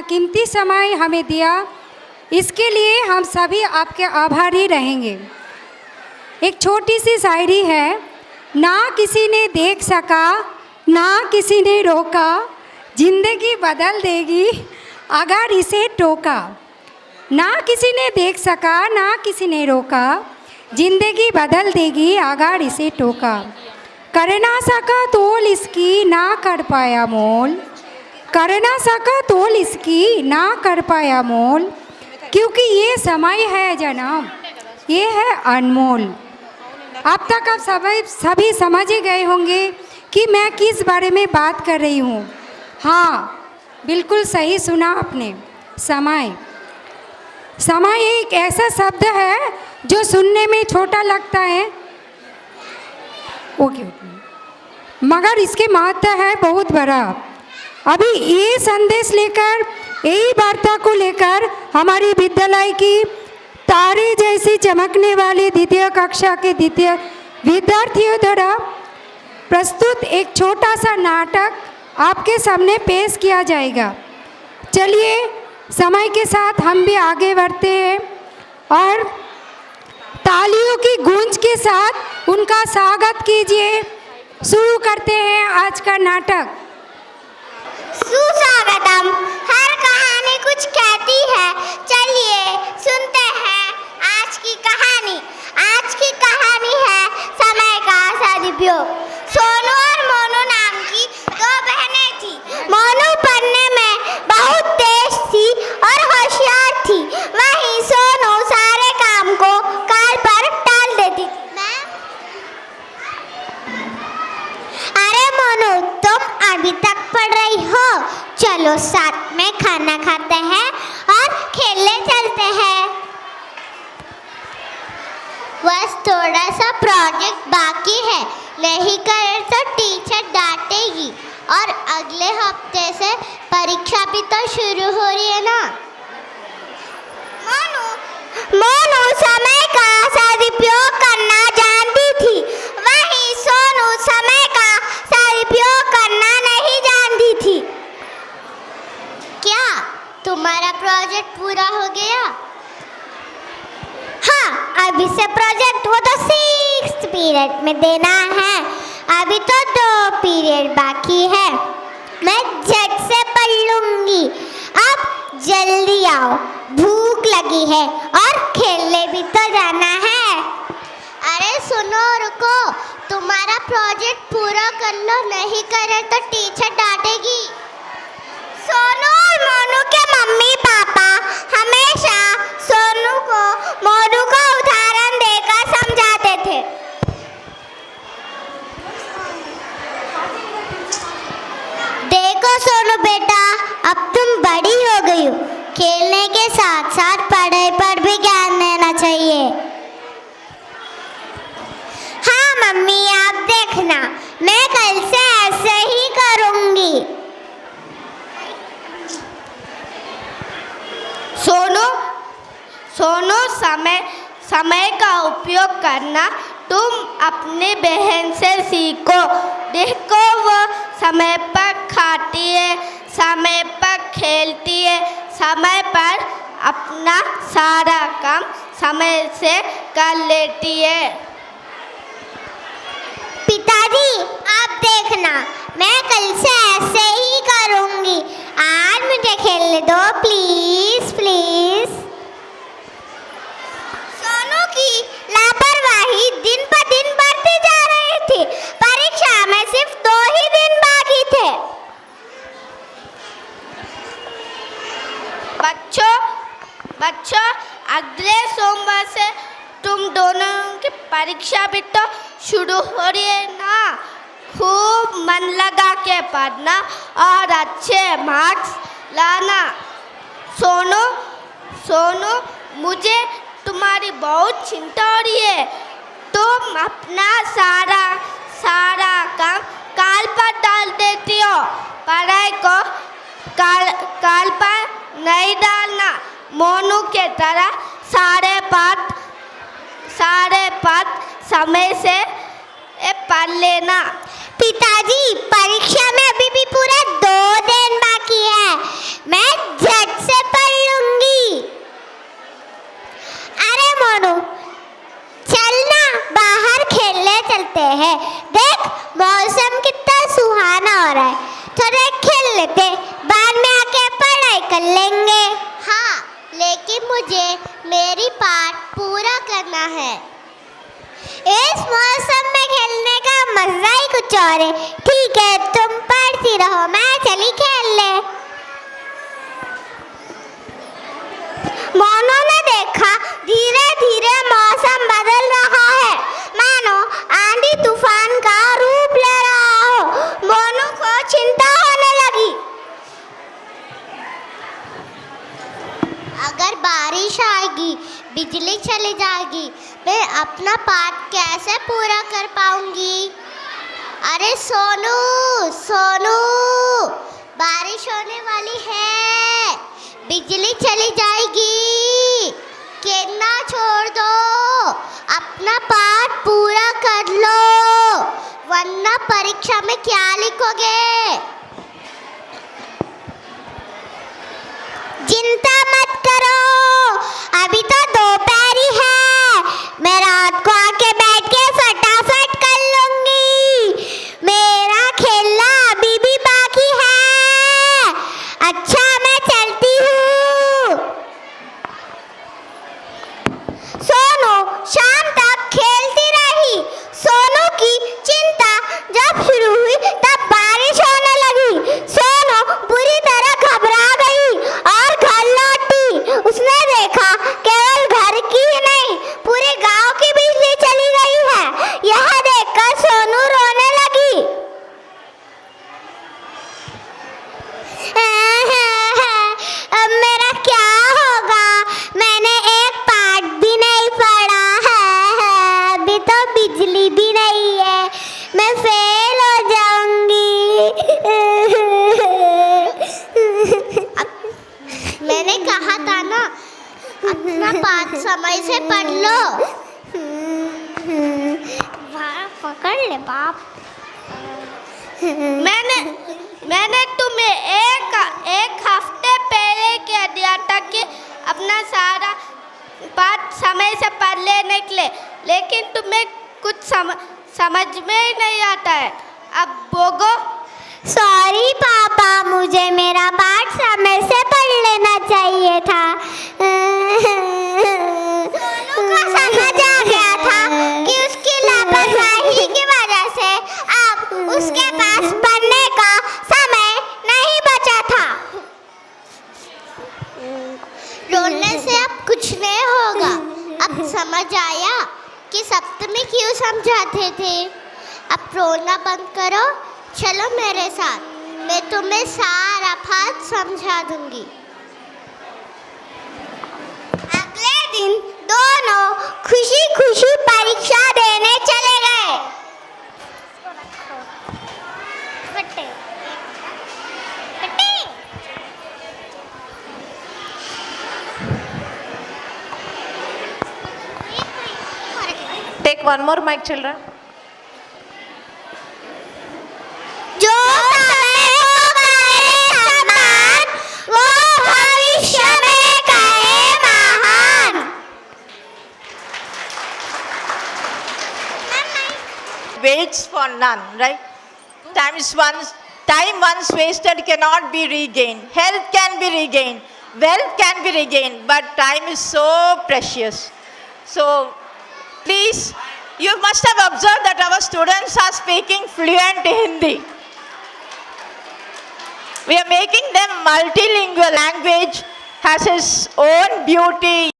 कीमती समय हमें दिया, इसके लिए हम सभी आपके आभारी रहेंगे। एक छोटी सी शायरी है। ना किसी ने देख सका, ना किसी ने रोका, जिंदगी बदल देगी अगर इसे टोका। ना किसी ने देख सका, ना किसी ने रोका, जिंदगी बदल देगी अगर इसे टोका। कर ना सका तोल इसकी, ना कर पाया मोल, कर ना सका तोल इसकी, ना कर पाया मोल, क्योंकि ये समय है जनाब, ये है अनमोल। अब तक आप सभी समझ ही गए होंगे कि मैं किस बारे में बात कर रही हूँ। हाँ, बिल्कुल सही सुना आपने, समय। समय एक ऐसा शब्द है जो सुनने में छोटा लगता है, ओके, मगर इसके महत्व है बहुत बड़ा। अभी ये संदेश लेकर, यही वार्ता को लेकर हमारी विद्यालय की तारे जैसी चमकने वाली द्वितीय कक्षा के द्वितीय विद्यार्थियों द्वारा प्रस्तुत एक छोटा सा नाटक आपके सामने पेश किया जाएगा। चलिए, समय के साथ हम भी आगे बढ़ते हैं और तालियों की गूंज के साथ उनका स्वागत कीजिए। शुरू करते हैं आज का नाटक। सुस्वागतम। हर कहानी कुछ कहती है, चलिए सुनते हैं आज की कहानी। आज की कहानी है समय का सदुपयोग। सोनू और मोनू नाम की दो बहनें थी। मोनू पढ़ने में बहुत तेज थी और होशियार थी, वहीं सोनू सारे काम को काल पर टाल देती थी। अरे मोनू, तुम अभी तक पढ़ रही हो? चलो साथ में खाना खाते हैं और खेलने चलते हैं। बस थोड़ा सा प्रोजेक्ट बाकी है, नहीं करे तो टीचर डांटेगी, और अगले हफ्ते से परीक्षा भी तो शुरू हो रही है ना। मोनू समय का सदुपयोग करना जानती थी, वहीं सोनू समय का सदुपयोग करना नहीं जानती थी। क्या तुम्हारा प्रोजेक्ट पूरा हो गया? हाँ, अभी से प्रोजेक्ट वो तो 6th पीरियड में देना है, अभी तो 2 पीरियड बाकी है। मैं झट से पढ़ लूंगी। अब जल्दी आओ, भूख लगी है और खेलने भी तो जाना है। अरे सुनो, रुको, तुम्हारा प्रोजेक्ट पूरा कर लो, नहीं करे तो टीचर डांटेगी। सोनू और मोनू के मम्मी पापा हमेशा सोनू को मोनू का उदाहरण देकर समझाते थे। देखो सोनू बेटा, अब तुम बड़ी हो गई हो, खेलने के साथ साथ पढ़ाई पर भी ध्यान देना चाहिए। हाँ मम्मी, आप देखना, मैं कल से ऐसे ही करूंगी। सोनू, समय का उपयोग करना तुम अपनी बहन से सीखो। देखो, वो समय पर खाती है, समय पर खेलती है, समय पर अपना सारा काम समय से कर लेती है। पिताजी, आप देखना, मैं कल से ऐसे ही करूंगी। आज मुझे खेलने दो, प्लीज प्लीज। सोनू की लापरवाही दिन पर दिन बढ़ती जा रही थी। परीक्षा में सिर्फ 2 ही दिन बाकी थे। बच्चों, अगले सोमवार से तुम दोनों की परीक्षा भी तो शुरू हो रही है ना। खूब मन लगा के पढ़ना और अच्छे मार्क्स लाना। सोनू, मुझे तुम्हारी बहुत चिंता हो रही है। तुम अपना सारा काम काल पर डाल देती हो। पढ़ाई को काल पर नहीं डालना। मोनू के तरह सारे पाठ समय से पढ़ लेना। पिताजी, परीक्षा में अभी भी पूरा 2 दिन बाकी है, मैं झट से पढ़ लूंगी। अरे मोनू, चलना बाहर खेलने चलते हैं। देख मौसम कितना सुहाना हो रहा है, थोड़ा खेल लेते, बाद में आके पढ़ाई कर लेंगे। हाँ, लेकिन मुझे मेरी पाठ पूरा करना है। इस मौसम में खेलने का मजा ही कुछ और है। ठीक है, तुम पढ़ती रहो, मैं चली खेलने। मोनू ने देखा धीरे धीरे मौसम बदल रहा है, मानो आंधी तूफान का रूप ले रहा हो। मोनू को चिंता होने लगी। अगर बारिश आएगी, बिजली चली जाएगी, मैं अपना पाठ कैसे पूरा कर पाऊंगी? अरे सोनू, सोनू, बारिश होने वाली है, बिजली चली जाएगी, खेलना छोड़ दो, अपना पाठ पूरा कर लो, वरना परीक्षा में क्या लिखोगे? चिंता मत करो, अभी तो दोपहर ही है, मैं रात को आके बैठ के फटाफट कर लूंगी, मेरा खेलना अभी भी बाकी है। अच्छा, मैं चलती हूँ। सोनू शाम तक खेलती रही। सोनू की चिंता जब शुरू हुई तब बारिश होने लगी। सोनू बुरी तरह घबरा गई और घर लौटी। उसने देखा केवल घर की ही नहीं, पूरे गांव की बिजली चली गई है। यह देखकर सोनू रोने लगी। अब मेरा क्या होगा? मैंने एक पाठ भी नहीं पढ़ा है, अभी तो बिजली भी नहीं है, मैं फेल हो जाऊंगी। मैंने कहा था ना, अपना पाठ समय से पढ़ लो। पकड़ ले बाप। मैंने तुम्हें एक हफ्ते पहले कह दिया था कि अपना सारा पाठ समय से पढ़ लेने के लिए, लेकिन तुम्हें कुछ समझ में ही नहीं आता है। अब बोगो। सॉरी पापा, मुझे मेरा पाठ समय से पढ़ लेना चाहिए था। सोनू को समझ आ गया था कि उसकी लापरवाही की वजह से अब उसके पास पढ़ने का समय नहीं बचा था। रोने से अब कुछ नहीं होगा। अब समझ आया कि सप्तमी क्यों समझाते थे। अब रोना बंद करो, चलो मेरे साथ, मैं तुम्हें सारा पाठ समझा दूंगी। अगले दिन दोनों खुशी खुशी परीक्षा देने चले गए। Take one more mic, children. जो समय को करे सम्मान, वो भविष्य में करे महान। Waits for none, right? Time once wasted cannot be regained. Health can be regained. Wealth can be regained. But time is so precious. So, please, you must have observed that our students are speaking fluent Hindi. We are making them multilingual. Language has its own beauty.